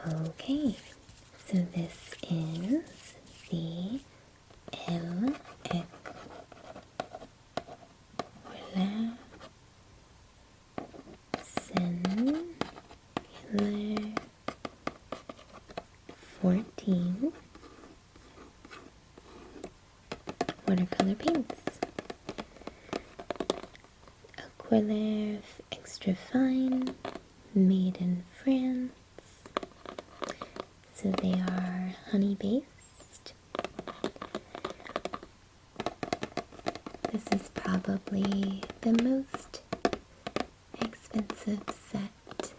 Okay, so this is the El Equila Sennelier 14 watercolor paints. Acrylic extra fine, made in France. So they are honey based. This is probably the most expensive set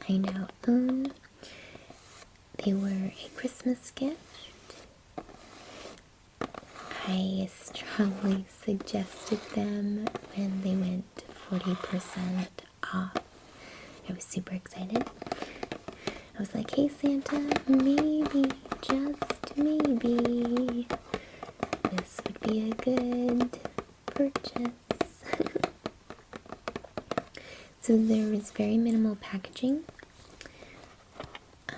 I now own. They were a Christmas gift. I strongly suggested them when they went 40% off. I was super excited. I was like, hey Santa, maybe, just maybe, this would be a good purchase. So there was very minimal packaging.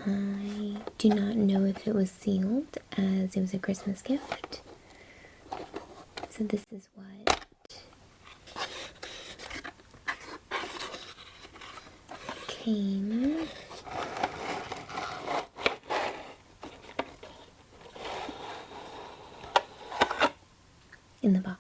I do not know if it was sealed, as it was a Christmas gift. So this is what came in the box.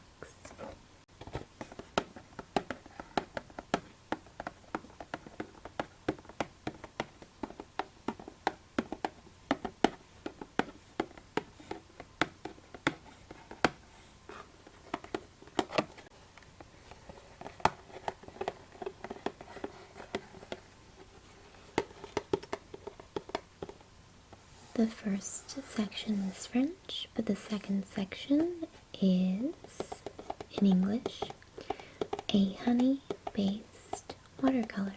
The first section is French, but the second section is, in English, a honey-based watercolor.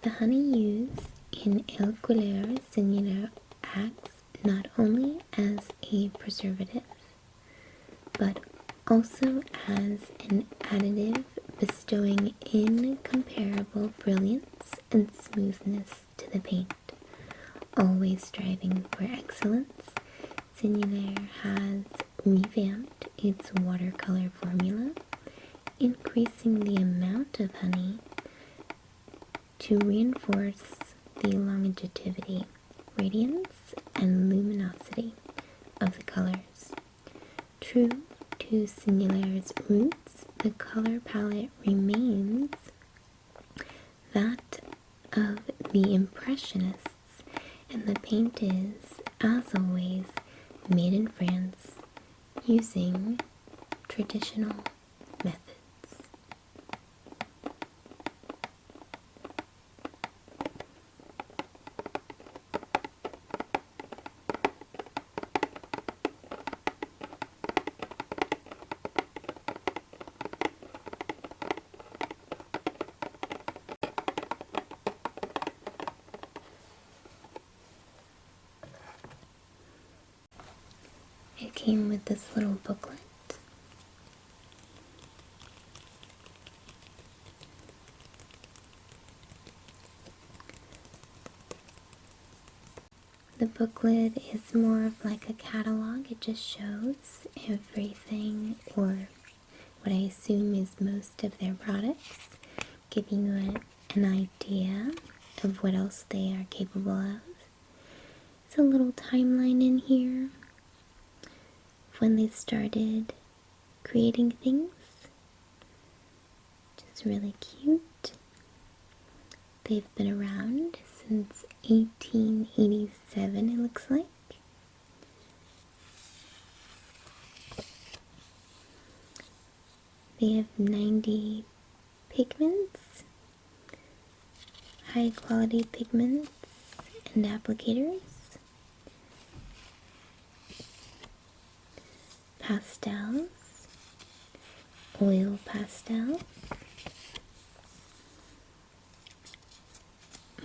The honey used in El Couleur Sennelier acts not only as a preservative, but also as an additive, bestowing incomparable brilliance and smoothness to the paint. Always striving for excellence, Sennelier has revamped its watercolor formula, increasing the amount of honey to reinforce the longevity, radiance, and luminosity of the colors. True to Sennelier's roots, the color palette remains that of the Impressionists, and the paint is, as always, made in France using traditional methods. It came with this little booklet. The booklet is more of like a catalog. It just shows everything, or what I assume is most of their products, giving you an idea of what else they are capable of. There's a little timeline in here when they started creating things, which is really cute. They've been around since 1887, it looks like. They have 90 pigments, high quality pigments and applicators, pastels, oil pastels,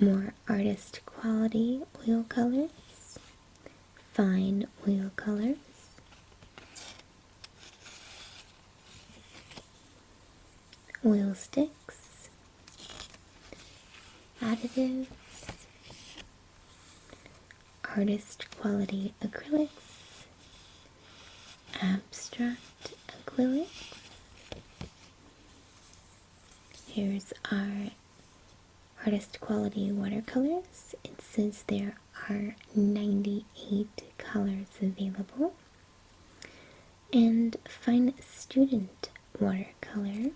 more artist quality oil colors, fine oil colors, oil sticks, additives, artist quality acrylics, abstract acrylics. Here's our artist quality watercolors. It says there are 98 colors available. And fine student watercolor,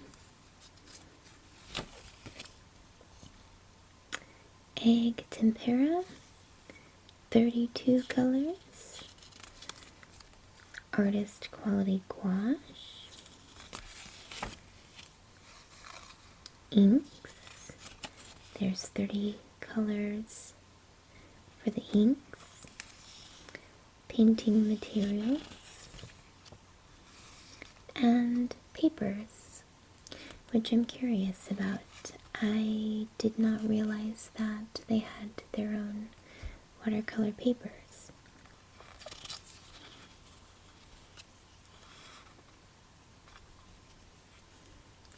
egg tempera, 32 colors, artist quality gouache, inks, there's 30 colors for the inks, painting materials, and papers, which I'm curious about. I did not realize that they had their own watercolor papers.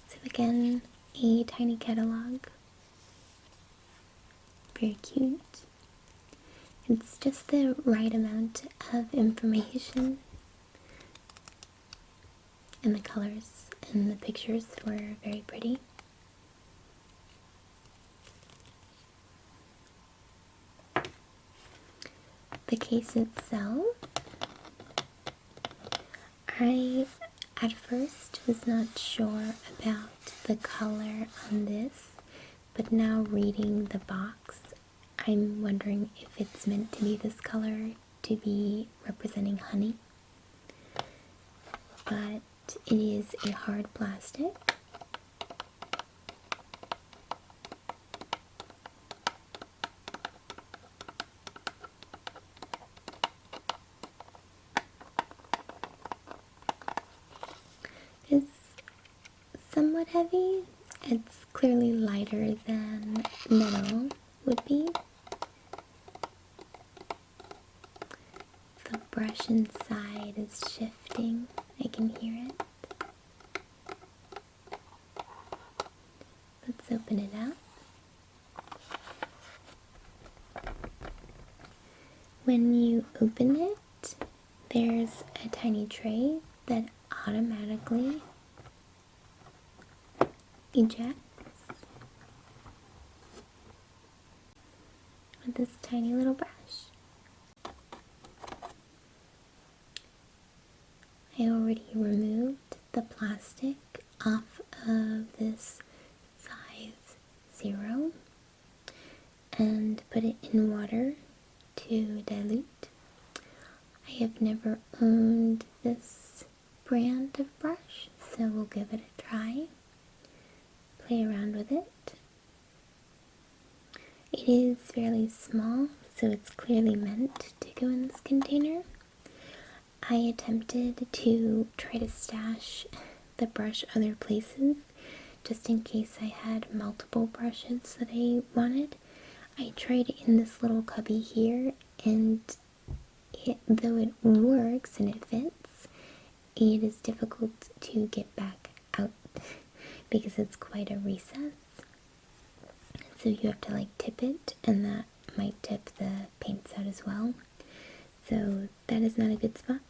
So again, a tiny catalog. Very cute. It's just the right amount of information, and the colors and the pictures were very pretty. The case itself, I at first was not sure about the color on this, but now reading the box, I'm wondering if it's meant to be this color to be representing honey. But it is a hard plastic. It's somewhat heavy. It's clearly lighter than metal would be. The brush inside is shifting. I can hear it. Let's open it up. When you open it, there's a tiny tray that automatically ejects with this tiny little brush. I already removed the plastic off of this size 0 and put it in water to dilute. I have never owned this brand of brush, so we'll give it a try. Play around with it. It is fairly small, so it's clearly meant to go in this container. I attempted to try to stash the brush other places, just in case I had multiple brushes that I wanted. I tried it in this little cubby here, and though it works and it fits, it is difficult to get back out because it's quite a recess. So you have to like tip it, and that might tip the paints out as well. So that is not a good spot.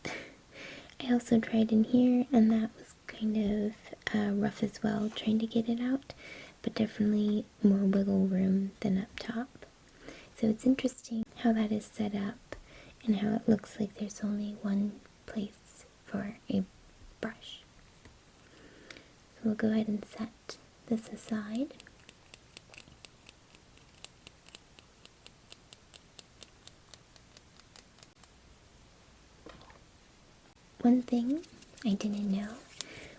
I also tried in here, and that was kind of rough as well, trying to get it out, but definitely more wiggle room than up top. So it's interesting how that is set up and how it looks like there's only one place for a brush. So we'll go ahead and set this aside. One thing I didn't know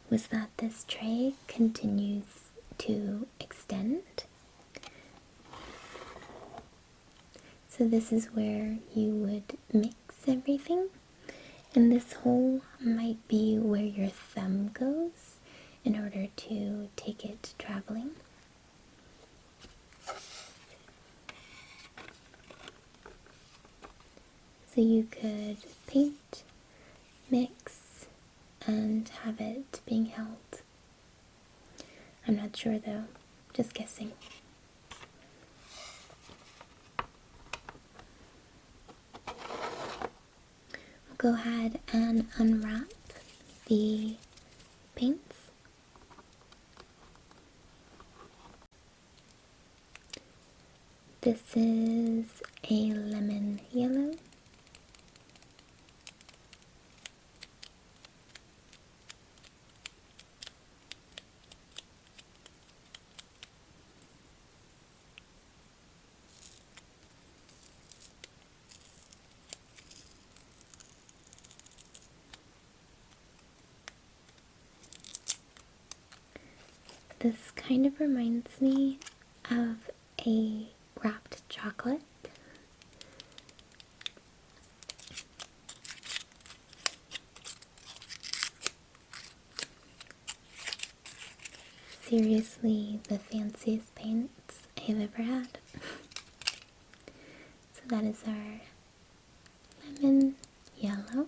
was that this tray continues to extend. So this is where you would mix everything, and this hole might be where your thumb goes in order to take it traveling. So you could paint, mix, and have it being held. I'm not sure though, just guessing. go ahead and unwrap the paints. This is a lemon yellow. This kind of reminds me of a wrapped chocolate. Seriously, the fanciest paints I've ever had. So that is our lemon yellow.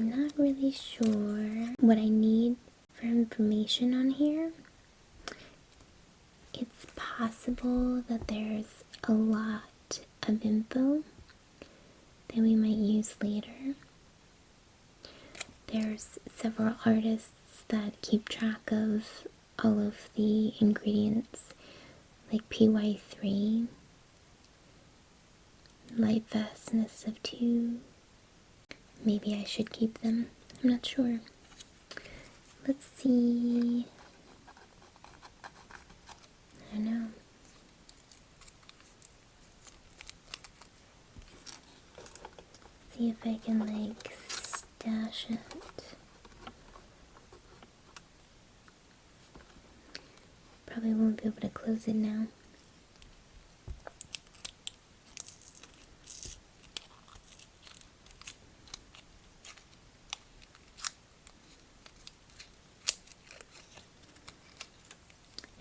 I'm not really sure what I need for information on here. It's possible that there's a lot of info that we might use later. There's several artists that keep track of all of the ingredients, like PY3, light fastness of 2. Maybe I should keep them. I'm not sure. Let's see. I don't know. See if I can like stash it. Probably won't be able to close it now.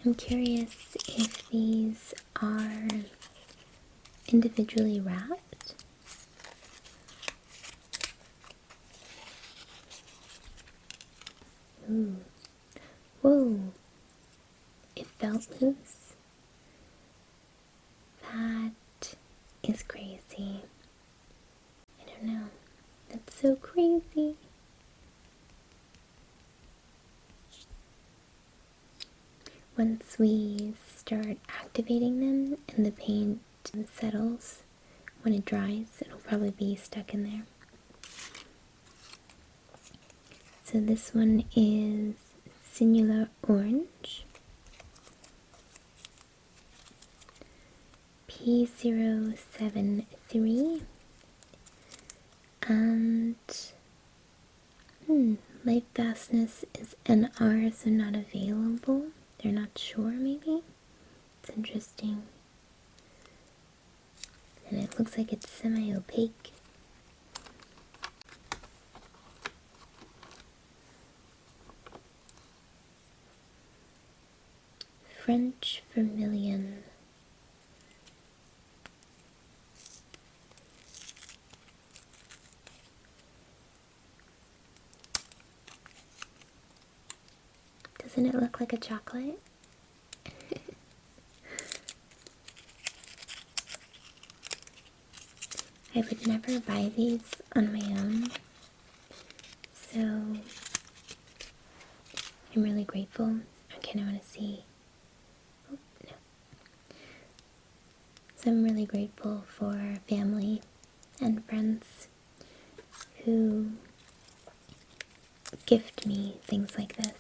I'm curious if these are individually wrapped. Ooh. Whoa. It felt loose. That is crazy. I don't know. That's so crazy. Once we start activating them and the paint settles, when it dries, it'll probably be stuck in there. So this one is Sennelier Orange, P073, and light fastness is NR, so not available. They're not sure, maybe. It's interesting. And it looks like it's semi-opaque. French Vermilion. Doesn't it look like a chocolate? I would never buy these on my own, so I'm really grateful. I kind of want to see. Oh, no. So I'm really grateful for family and friends who gift me things like this.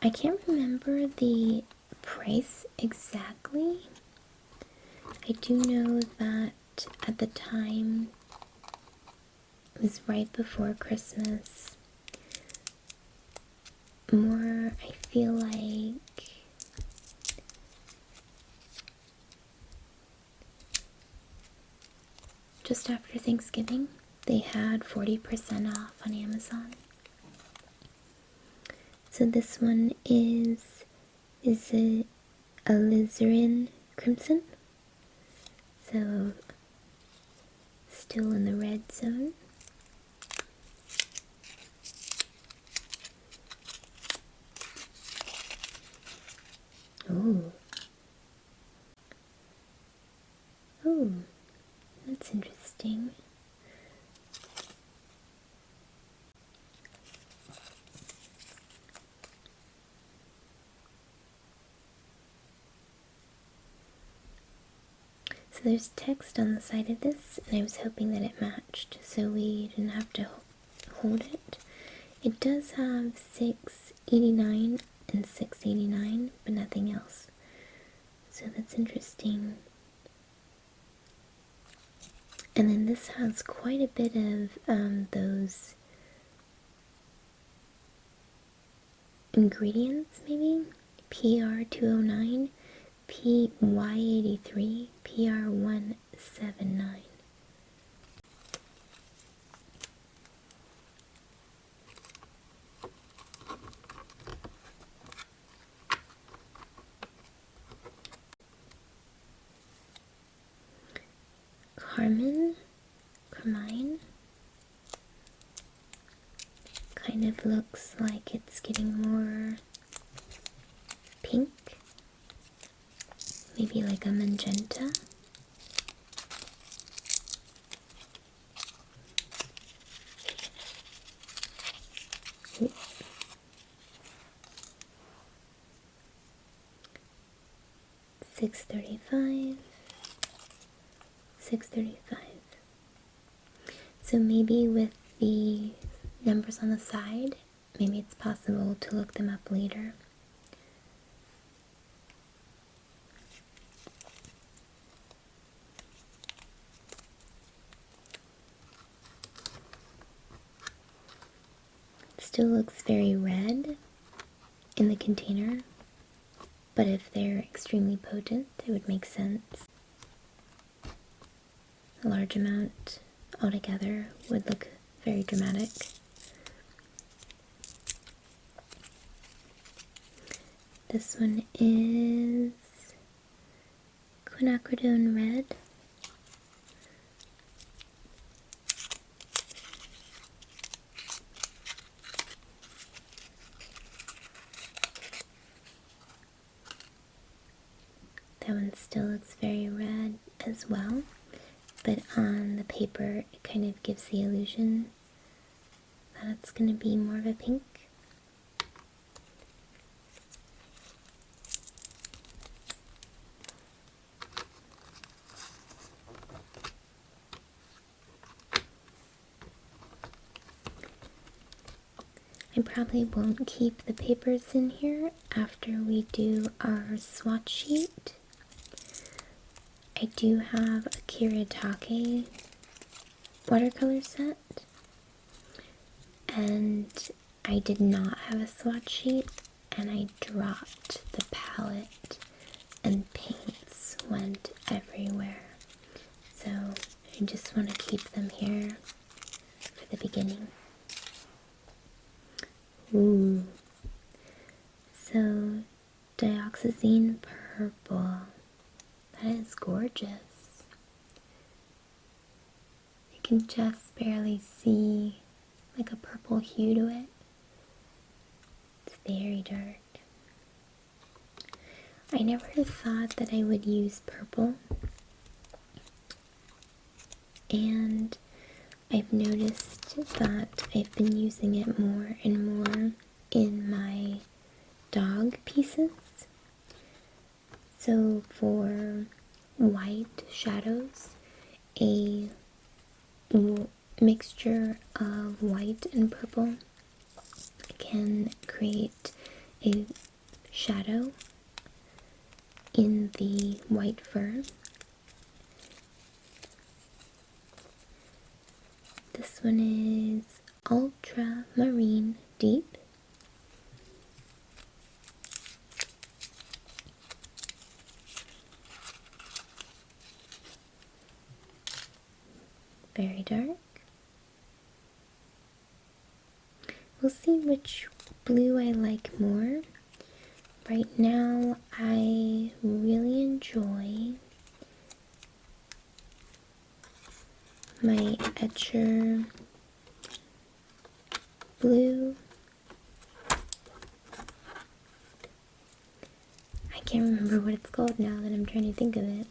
I can't remember the price exactly. I do know that at the time, it was right before Christmas. More, I feel like, just after Thanksgiving, they had 40% off on Amazon. So this one is it alizarin crimson? So still in the red zone. interesting. So there's text on the side of this, and I was hoping that it matched so we didn't have to hold it. It does have $6.89 and $6.89, but nothing else. So that's interesting. And then this has quite a bit of those ingredients, maybe? PR209, PY83, PR179. Carmine, kind of looks like it's getting more pink, maybe like a magenta. Ooh. $6.35, $6.35. So maybe with the numbers on the side, maybe it's possible to look them up later. It still looks very red in the container, but if they're extremely potent, it would make sense. A large amount altogether would look very dramatic. This one is quinacridone red. That one still looks very red as well, but on the paper it kind of gives the illusion that it's going to be more of a pink. I probably won't keep the papers in here after we do our swatch sheet. I do have a Kiritake watercolor set, and I did not have a swatch sheet, and I dropped the palette and paints went everywhere. So I just want to keep them here for the beginning. Ooh. So dioxazine purple. That is gorgeous. You can just barely see like a purple hue to it. It's very dark. I never thought that I would use purple, and I've noticed that I've been using it more and more in my dog pieces. So for white shadows, a mixture of white and purple can create a shadow in the white fur. This one is Ultramarine Deep. Very dark. We'll see which blue I like more. Right now, I really enjoy my Etcher blue. I can't remember what it's called now that I'm trying to think of it.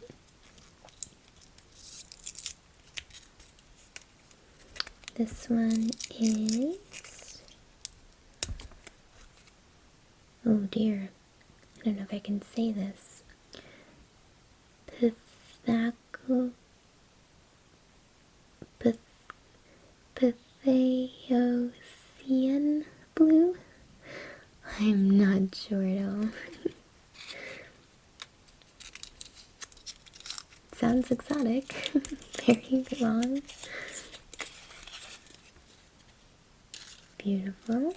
This one is, oh dear, I don't know if I can say this. Pythagorean blue? I'm not sure at all. Sounds exotic. Very long. Beautiful.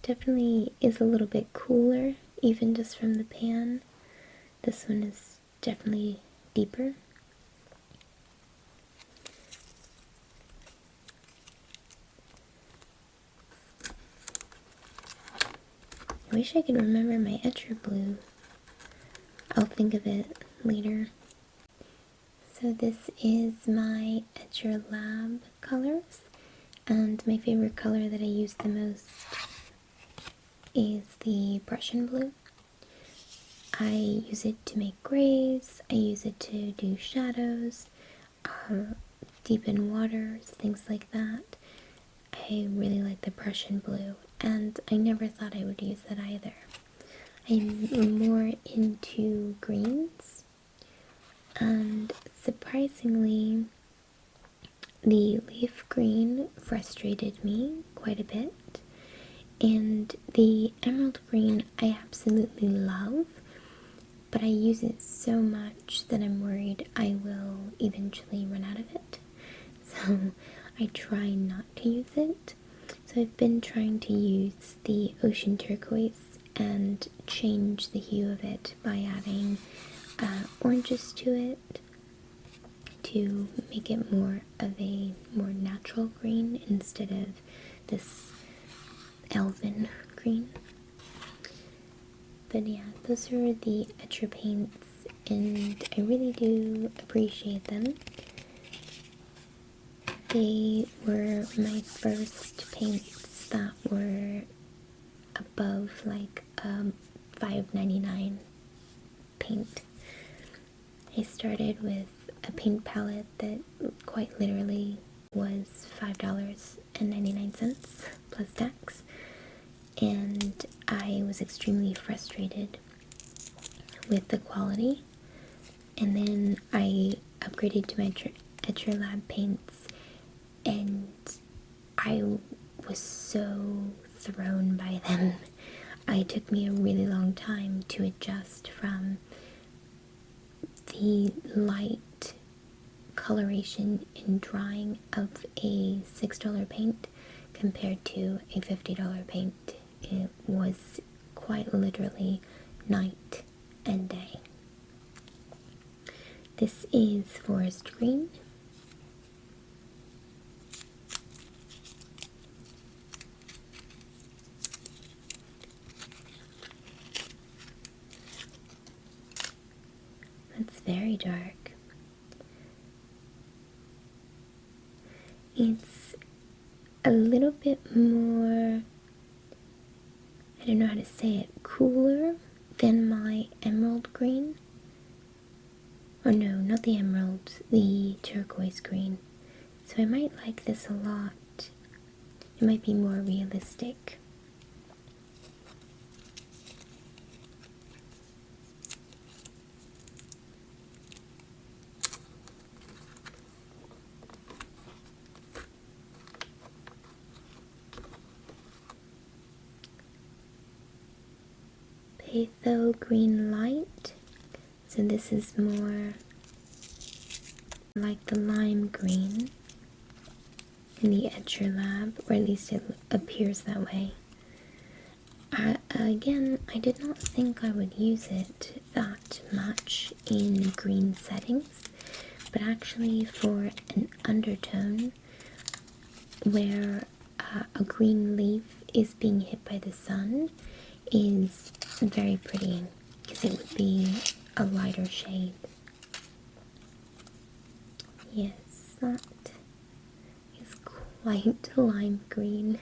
Definitely is a little bit cooler, even just from the pan. This one is definitely deeper. I wish I could remember my etcher blue. I'll think of it later. So this is my Etcher Lab colors, and my favorite color that I use the most is the Prussian blue. I use it to make grays, I use it to do shadows, deepen waters, things like that. I really like the Prussian blue, and I never thought I would use that either. I'm more into greens, and surprisingly, the leaf green frustrated me quite a bit, and the emerald green I absolutely love, but I use it so much that I'm worried I will eventually run out of it. So I try not to use it. So I've been trying to use the ocean turquoise and change the hue of it by adding oranges to it to make it more of a more natural green instead of this elven green. But yeah, those are the Etcher paints, and I really do appreciate them. They were my first paints that were above like $5.99 paint. I started with a paint palette that quite literally was $5.99 plus tax, and I was extremely frustrated with the quality, and then I upgraded to my Etcher Lab paints, and I was so thrown by them. It took me a really long time to adjust from the light coloration in drawing of a $6 paint compared to a $50 paint. It was quite literally night and day. This is forest green. It's very dark. It's a little bit more, I don't know how to say it, cooler than my emerald green. Or no, not the emerald, the turquoise green. So I might like this a lot. It might be more realistic. Pytho Green Light. So this is more like the lime green in the Etcher Lab, or at least it appears that way. Again, I did not think I would use it that much in green settings, but actually for an undertone where a green leaf is being hit by the sun is very pretty, because it would be a lighter shade. Yes, that is quite lime green.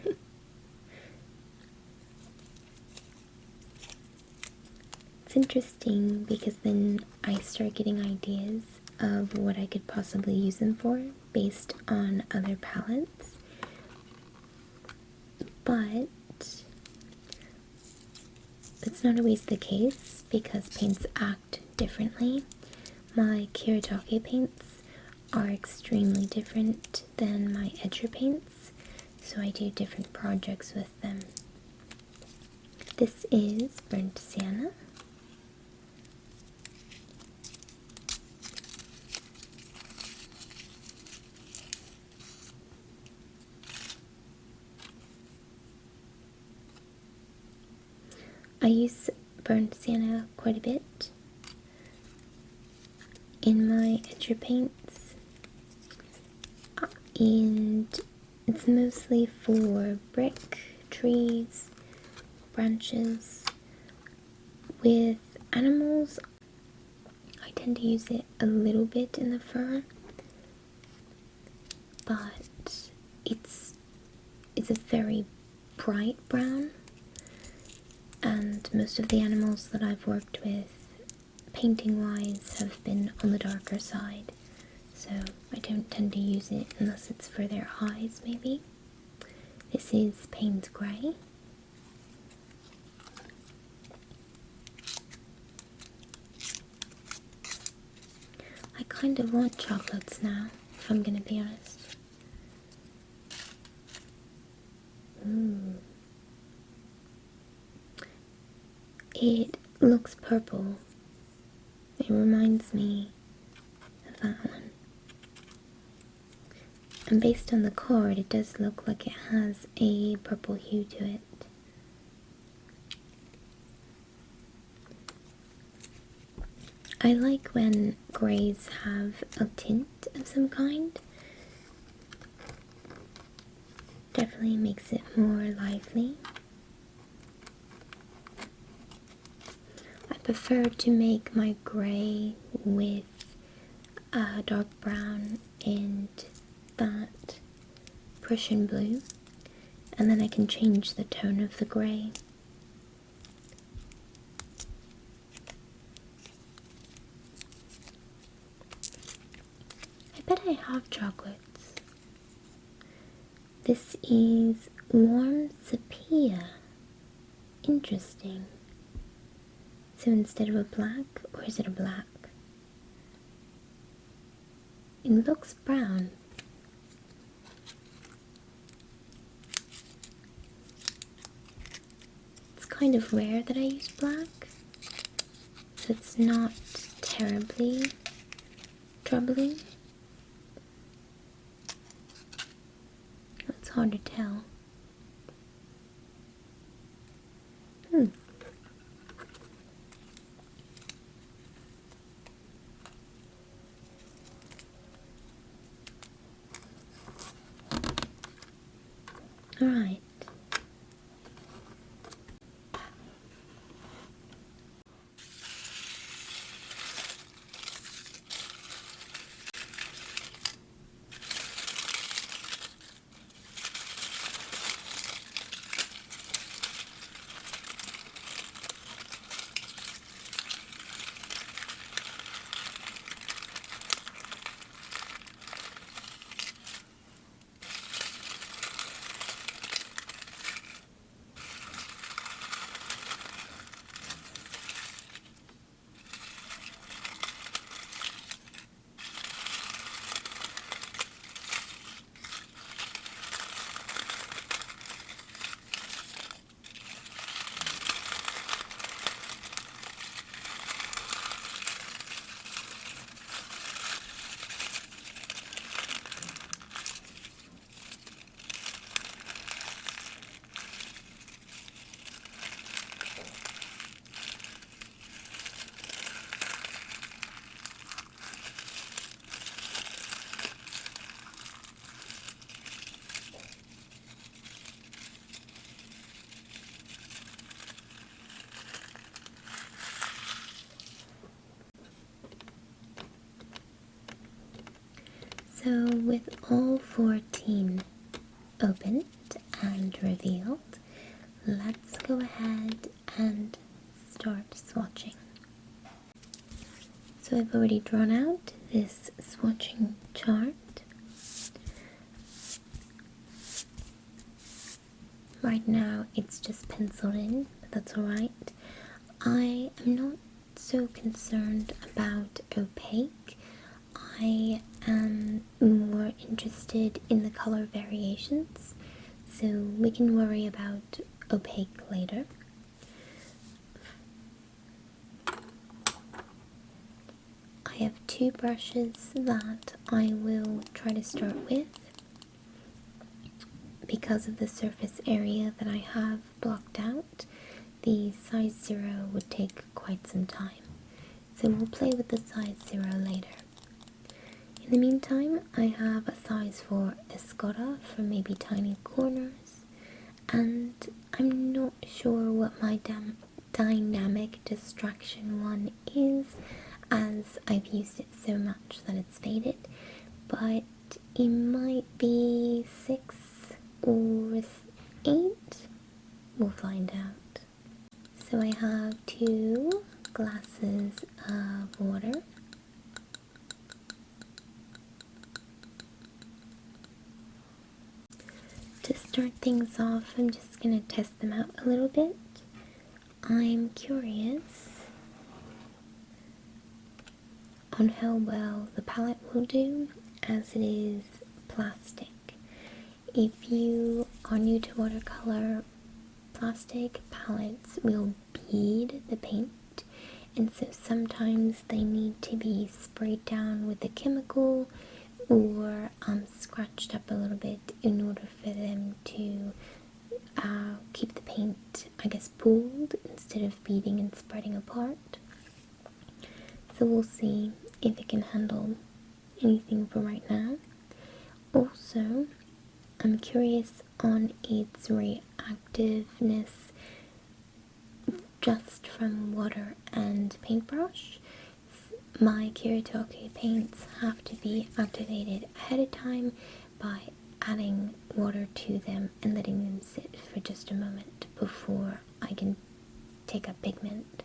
It's interesting because then I start getting ideas of what I could possibly use them for based on other palettes, but it's not always the case because paints act differently. My Kiritake paints are extremely different than my Etcher paints, so I do different projects with them. This is Burnt Sienna. I use Burnt Sienna quite a bit in my Etcher paints, and it's mostly for brick, trees, branches. With animals, I tend to use it a little bit in the fur, but it's a very bright brown, and most of the animals that I've worked with painting wise have been on the darker side, so I don't tend to use it unless it's for their eyes maybe. This is Payne's Grey. I kind of want chocolates now, if I'm gonna be honest. Ooh. It looks purple. It reminds me of that one. And based on the card, it does look like it has a purple hue to it. I like when greys have a tint of some kind. Definitely makes it more lively. I prefer to make my grey with dark brown and that Prussian blue, and then I can change the tone of the grey. I bet I have chocolates. This is Warm Sepia. Interesting. So instead of a black, or is it a black? It looks brown. It's kind of rare that I use black, so it's not terribly troubling. It's hard to tell. Alright. So with all 14 opened and revealed, let's go ahead and start swatching. So I've already drawn out this swatching chart. Right now it's just penciled in, but that's alright. I am not so concerned about opaque. I am more interested in the color variations, so we can worry about opaque later. I have two brushes that I will try to start with because of the surface area that I have blocked out. The size 0 would take quite some time, so we'll play with the size 0 later. In the meantime, I have a size for Escoda for maybe tiny corners, and I'm not sure what my dynamic distraction one is, as I've used it so much that it's faded, but it might be 6 or 8. We'll find out. So I have 2 glasses of water. To start things off, I'm just going to test them out a little bit. I'm curious on how well the palette will do, as it is plastic. If you are new to watercolor, plastic palettes will bead the paint, and so sometimes they need to be sprayed down with a chemical or scratched up a little bit in order for them to keep the paint, I guess, pooled instead of beading and spreading apart. So we'll see if it can handle anything for right now. Also, I'm curious on its reactiveness just from water and paintbrush. My Kiritoki paints have to be activated ahead of time by adding water to them and letting them sit for just a moment before I can take up pigment.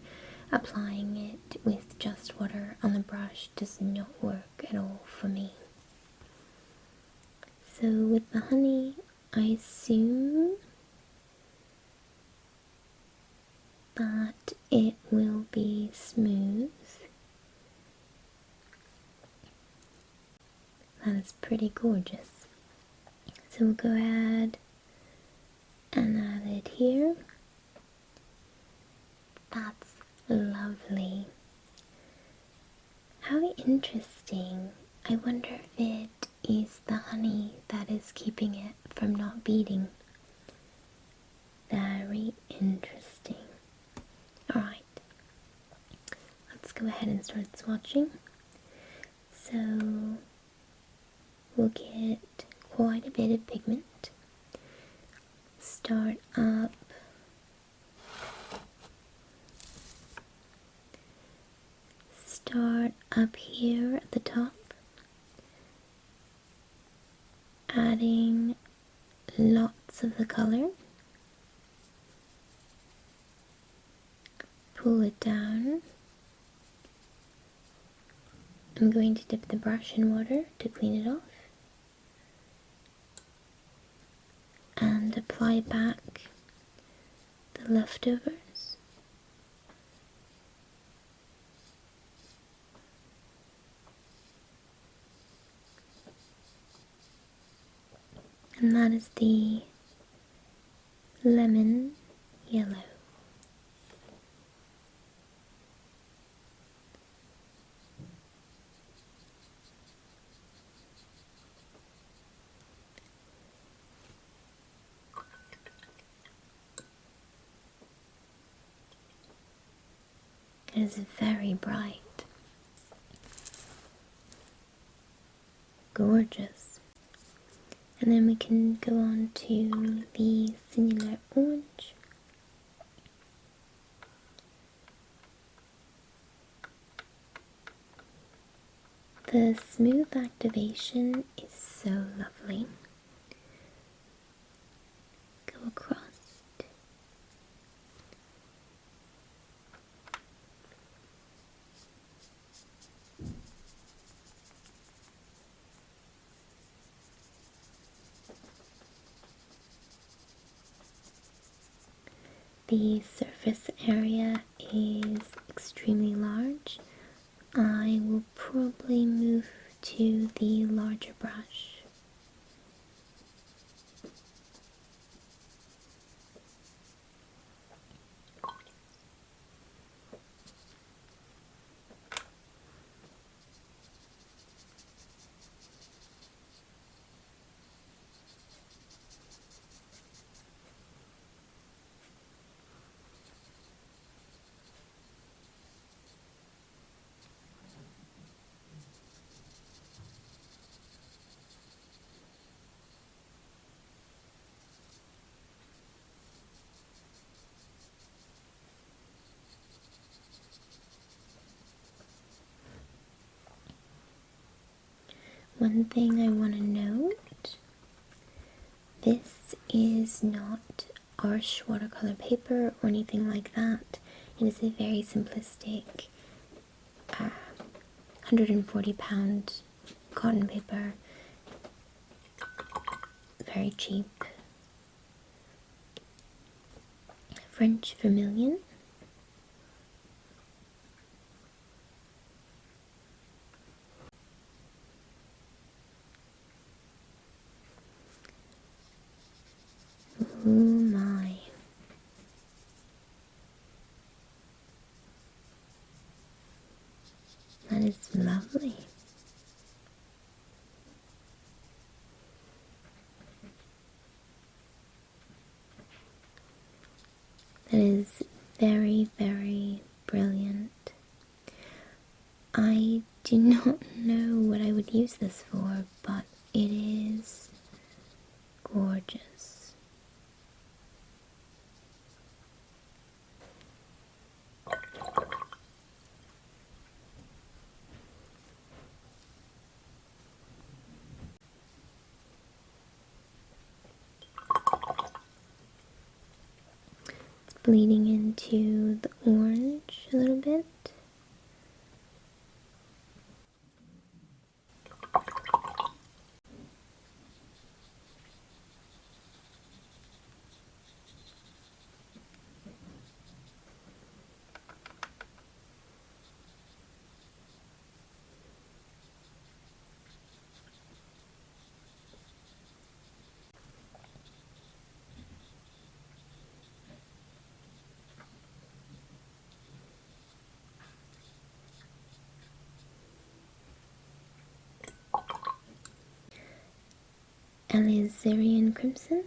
Applying it with just water on the brush does not work at all for me. So with the honey, I assume that it will be smooth. That is pretty gorgeous. So we'll go ahead and add it here. That's lovely. How interesting. I wonder if it is the honey that is keeping it from not beading. Very interesting. Alright, let's go ahead and start swatching. So we'll get quite a bit of pigment. Start up here at the top, adding lots of the color. Pull it down. I'm going to dip the brush in water to clean it off and apply back the leftovers. And that is the lemon yellow. It is very bright. Gorgeous. And then we can go on to the Sennelier orange. The smooth activation is so lovely. Go across. the surface area is extremely large, I will probably move to the larger brush. One thing I want to note, this is not harsh watercolor paper or anything like that. It is a very simplistic 140-pound cotton paper, very cheap, French vermilion. Oh my. That is lovely. That is very, very brilliant. I do not know what I would use this for, but it is gorgeous. It's bleeding into the orange a little bit. Alizarin crimson.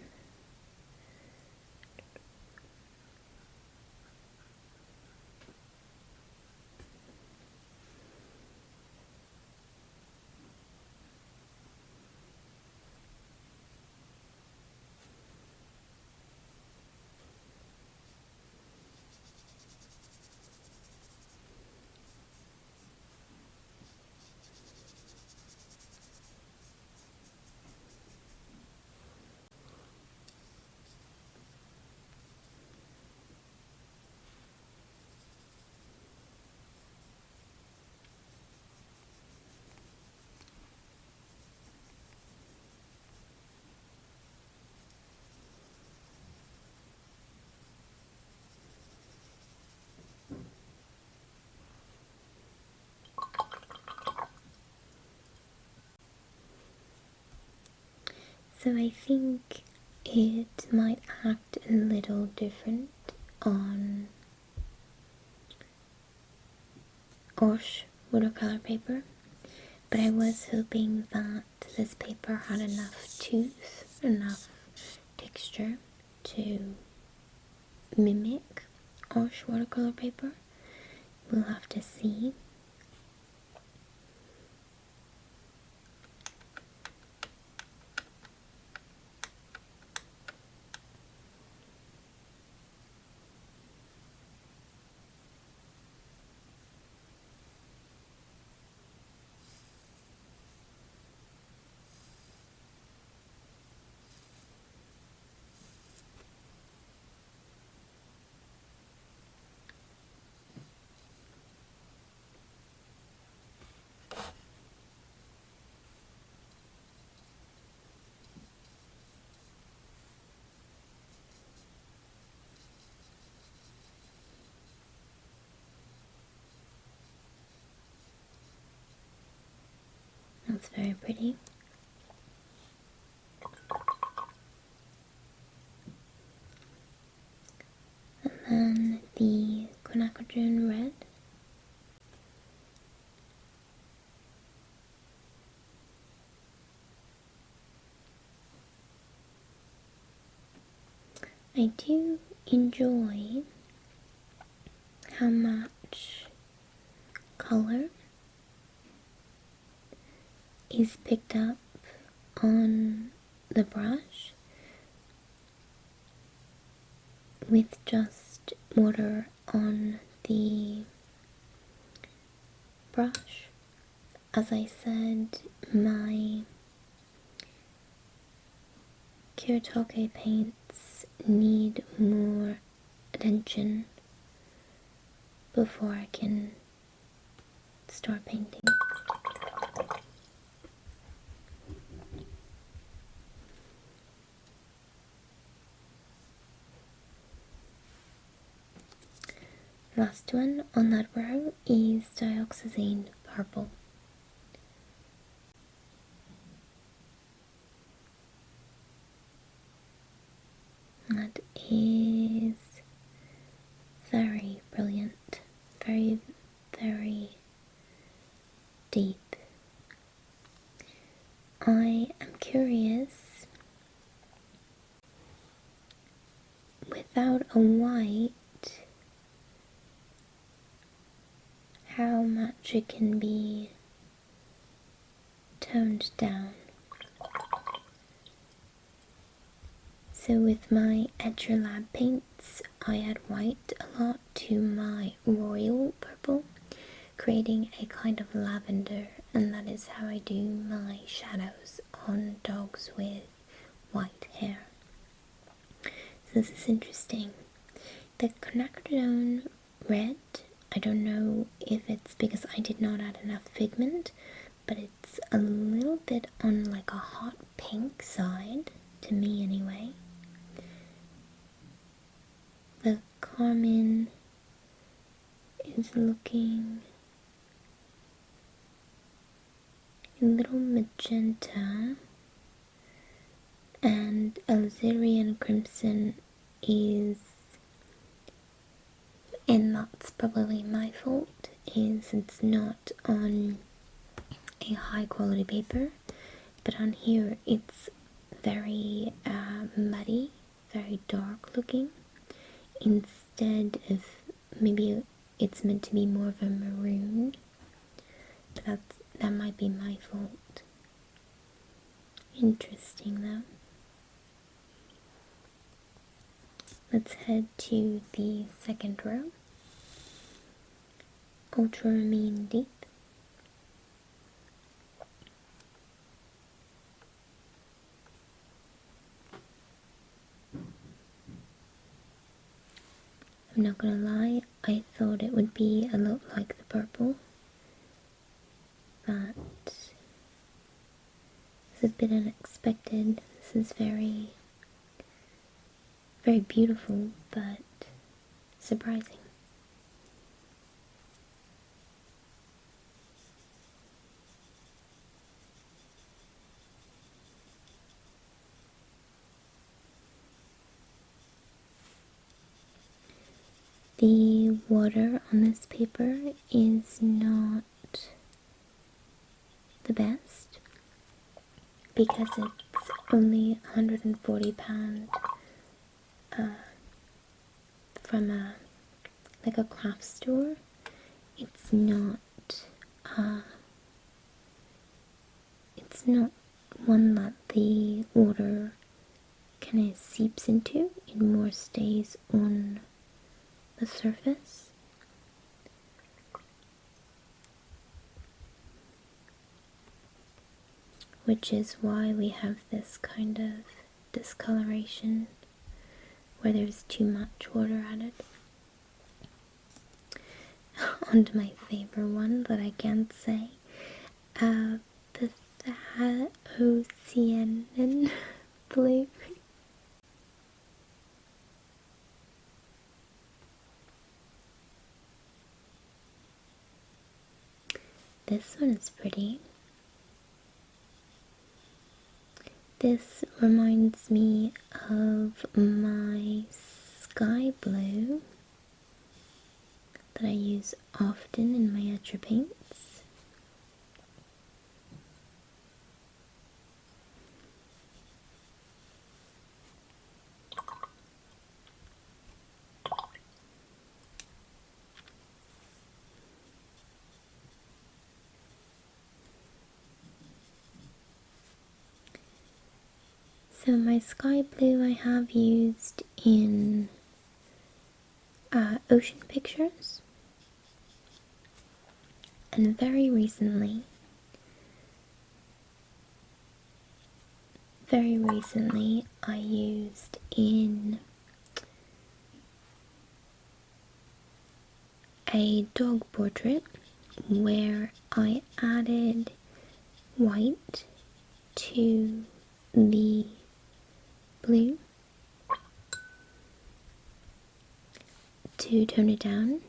So I think it might act a little different on gouache watercolor paper, but I was hoping that this paper had enough tooth, enough texture to mimic gouache watercolor paper. We'll have to see. both very pretty. And then the quinacridone red. I do enjoy how much color is picked up on the brush with just water on the brush. As I said, my Kiritoke paints need more attention before I can start painting. Last one on that row is dioxazine purple. That is very brilliant, very, very deep. I am curious, without a white, how much it can be toned down. So with my Etcher Lab paints, I add white a lot to my royal purple, creating a kind of lavender, and that is how I do my shadows on dogs with white hair. So this is interesting. The quinacridone red, I don't know if it's because I did not add enough pigment, but it's a little bit on like a hot pink side, to me anyway. The carmine is looking a little magenta, and Alzerian crimson is, and that's probably my fault, is it's not on a high quality paper, but on here it's very muddy, very dark looking, instead of, maybe it's meant to be more of a maroon, but that might be my fault. Interesting though. Let's head to the second row. Ultramarine Deep. I'm not gonna lie, I thought it would be a lot like the purple, but it's a bit unexpected. This is very, very beautiful, but surprising. The water on this paper is not the best because it's only £140 from like a craft store. It's not one that the water kind of seeps into. It more stays on the surface. Which is why we have this kind of discoloration where there's too much water added. On to my favorite one that I can't say. The Oceanian blue. This one is pretty. This reminds me of my sky blue that I use often in my etcher paints. So my sky blue I have used in ocean pictures, and very recently I used in a dog portrait where I added white to the blue to tone it down,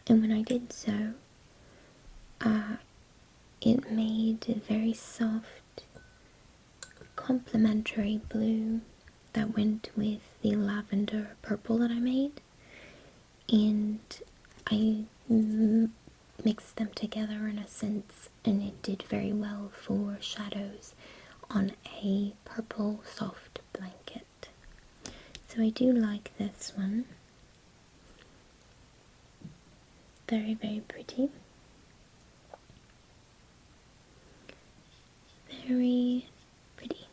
and when I did so, it made a very soft complementary blue that went with the lavender purple that I made, and I mixed them together in a sense, and it did very well for shadows on a purple soft blanket. So I do like this one. Very, very pretty. Very pretty.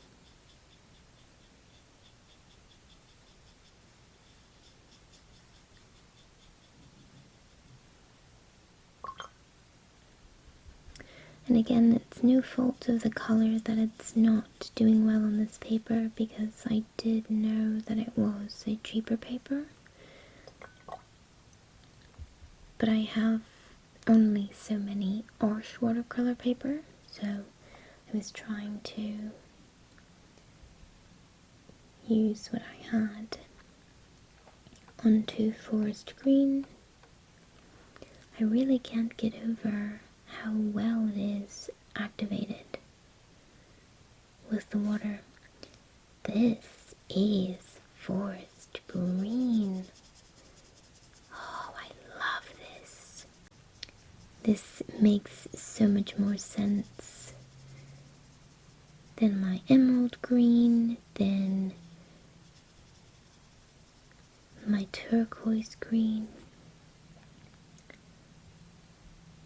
And again, it's no fault of the color that it's not doing well on this paper, because I did know that it was a cheaper paper. But I have only so many Arch watercolor paper, so I was trying to use what I had onto forest green. I really can't get over how well it is activated with the water. This is forest green. Oh, I love this. This makes so much more sense than my emerald green, than my turquoise green.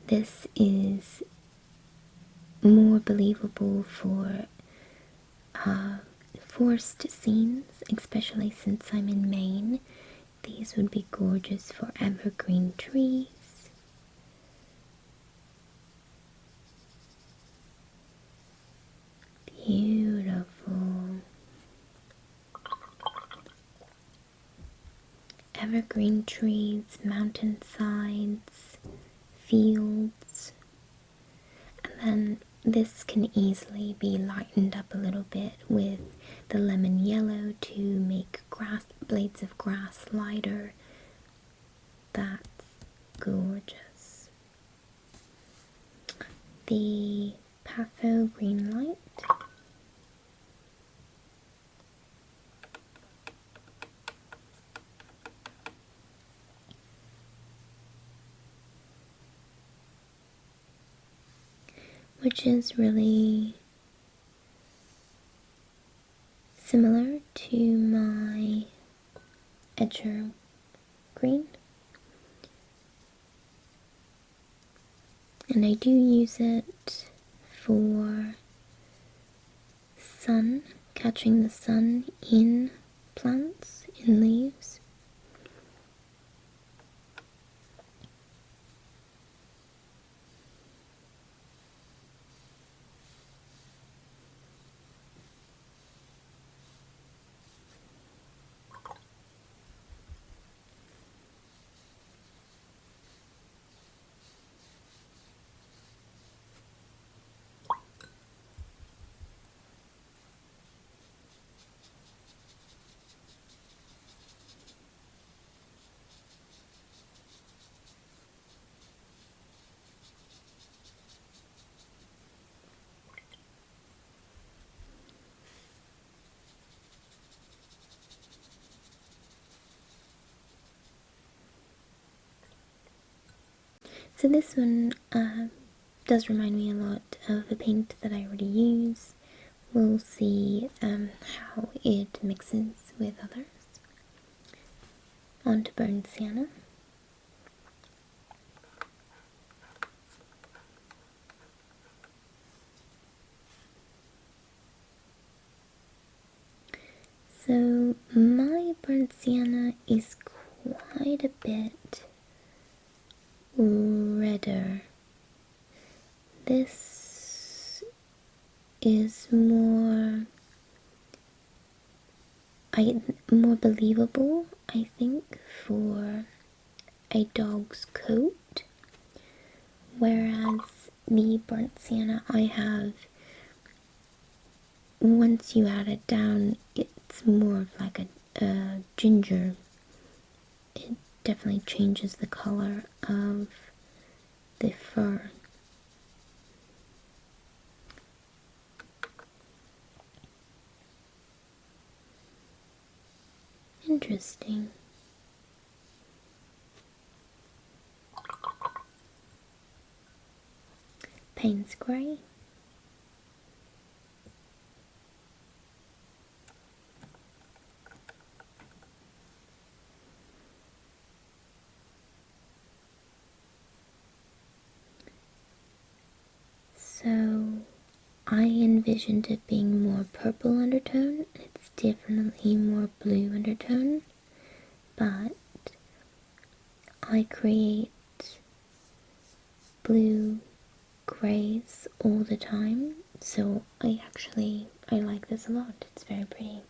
This is more believable for forest scenes, especially since I'm in Maine. These would be gorgeous for evergreen trees. Beautiful. Evergreen trees, mountainsides, fields, and then this can easily be lightened up a little bit with the lemon yellow to make blades of grass lighter. That's gorgeous. The Patho green light. Which is really similar to my Etcher green, and I do use it for catching the sun in plants, in leaves. So this one does remind me a lot of a paint that I already use. We'll see how it mixes with others. On to burnt sienna. So my burnt sienna is quite a bit redder. This is more believable, I think, for a dog's coat, whereas the burnt sienna I have, once you add it down, it's more of like a ginger. It definitely changes the color of the fur. Interesting. Payne's grey. So I envisioned it being more purple undertone. It's definitely more blue undertone, but I create blue grays all the time, so I like this a lot. It's very pretty.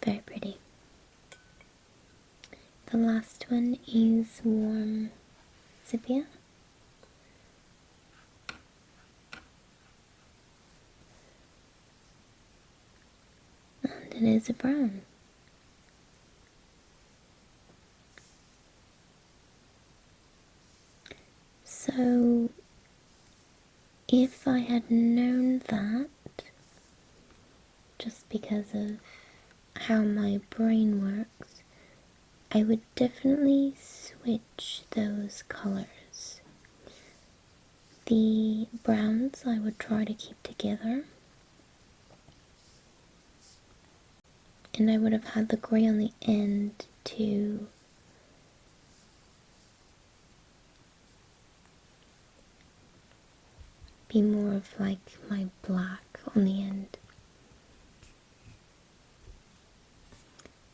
Very pretty. The last one is warm sepia. And it is a brown. So if I had known that, just because of how my brain works, I would definitely switch those colors. The browns I would try to keep together, and I would have had the grey on the end to be more of like my black on the end.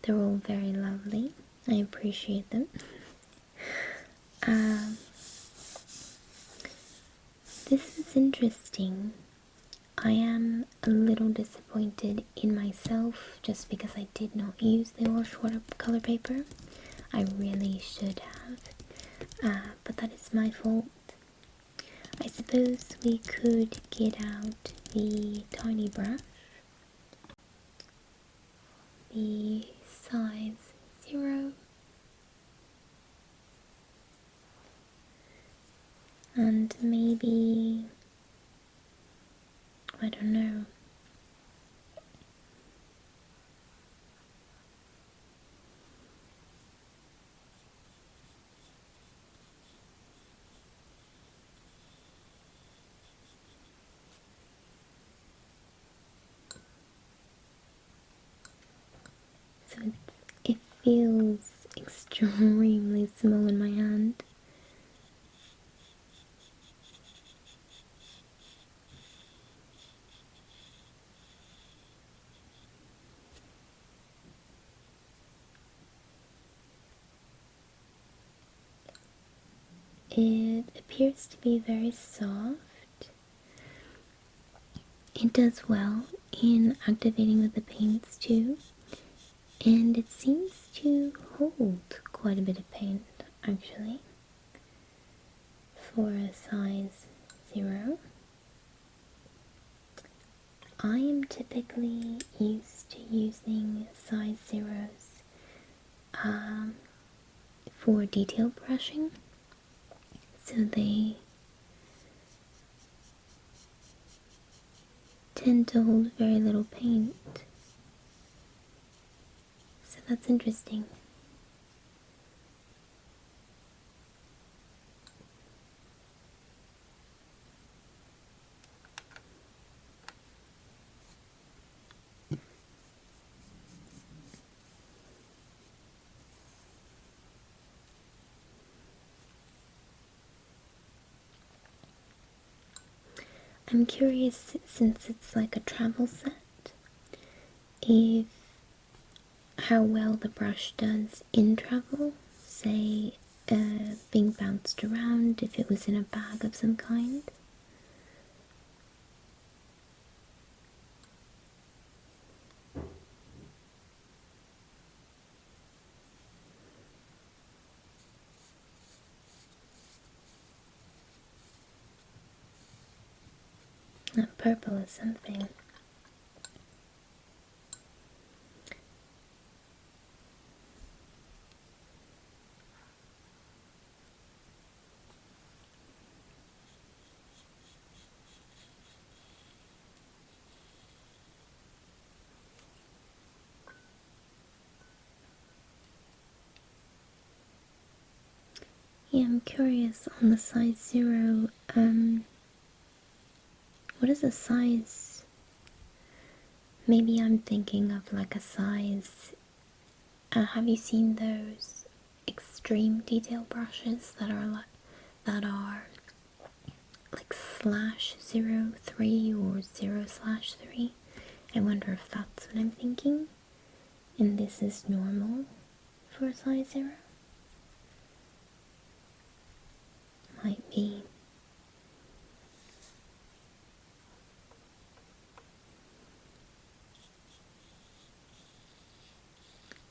They're all very lovely. I appreciate them. This is interesting. I am a little disappointed in myself just because I did not use the watercolor paper. I really should have, but that is my fault. I suppose we could get out the tiny brush, the size 0, and maybe, I don't know, so it feels extremely small in my hand. It appears to be very soft. It does well in activating with the paints too, and it seems to hold quite a bit of paint actually for a size 0. I am typically used to using size 0s for detail brushing, so they tend to hold very little paint. So that's interesting. I'm curious, since it's like a travel set, if how well the brush does in travel, say being bounced around, if it was in a bag of some kind. That purple is something. Yeah, I'm curious on the size 0, what is a size? Maybe I'm thinking of like a size, have you seen those extreme detail brushes that are like /03 or 0/3? I wonder if that's what I'm thinking, and this is normal for a size 0. Might be.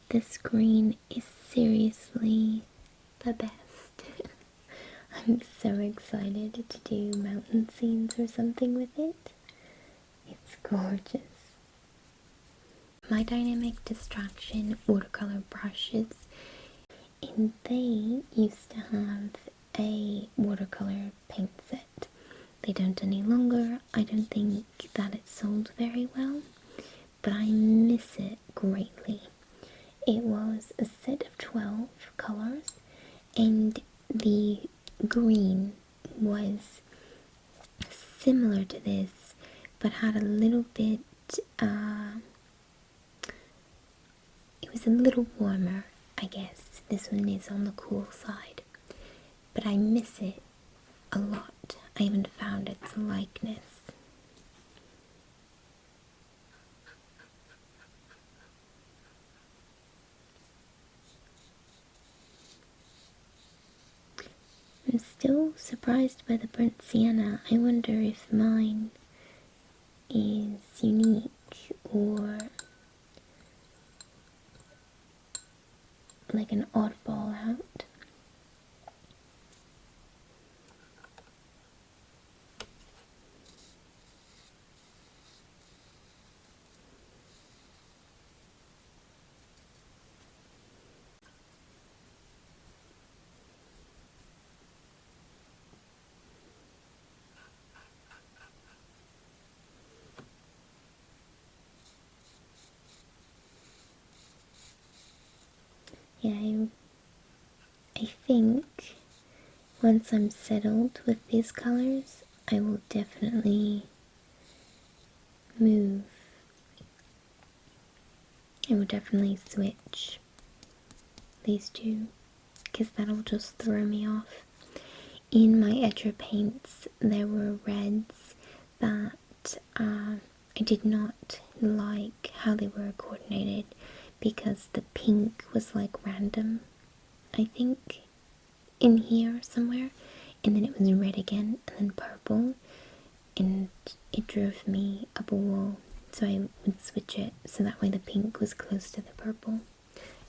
This green is seriously the best. I'm so excited to do mountain scenes or something with it. It's gorgeous. My Dynamic Distraction watercolor brushes, and they used to have a watercolor paint set. They don't any longer. I don't think that it sold very well, but I miss it greatly. It was a set of 12 colors, and the green was similar to this, but had a little bit, it was a little warmer, I guess. This one is on the cool side, but I miss it a lot. I haven't found its likeness. I'm still surprised by the burnt sienna. I wonder if mine is unique or like an oddball out. Yeah, I think once I'm settled with these colors, I will definitely move. I will definitely switch these two, because that'll just throw me off. In my etcher paints, there were reds that I did not like how they were coordinated, because the pink was like random, I think, in here somewhere, and then it was red again, and then purple, and it drove me up a wall. So I would switch it so that way the pink was close to the purple.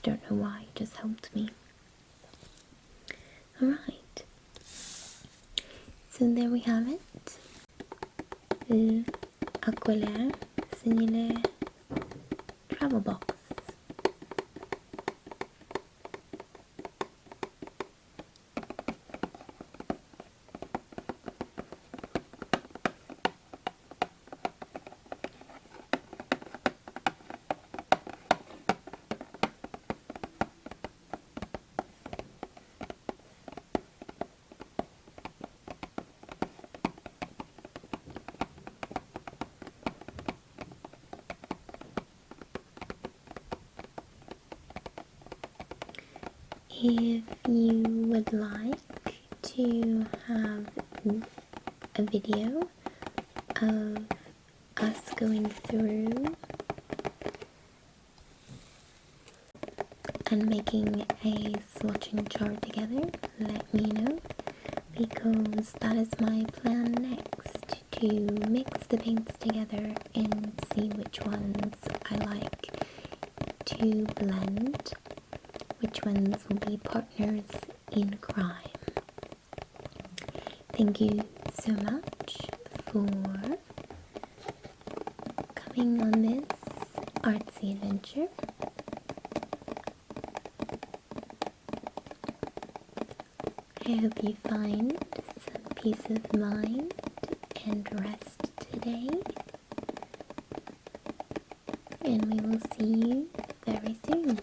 Don't know why, it just helped me. Alright, so there we have it. L'Aquarelle Sennelier travel box. If you would like to have a video of us going through and making a swatching chart together, let me know, because that is my plan next, to mix the paints together and see which ones I like to blend, which ones will be partners in crime. Thank you so much for coming on this artsy adventure. I hope you find some peace of mind and rest today, and we will see you very soon.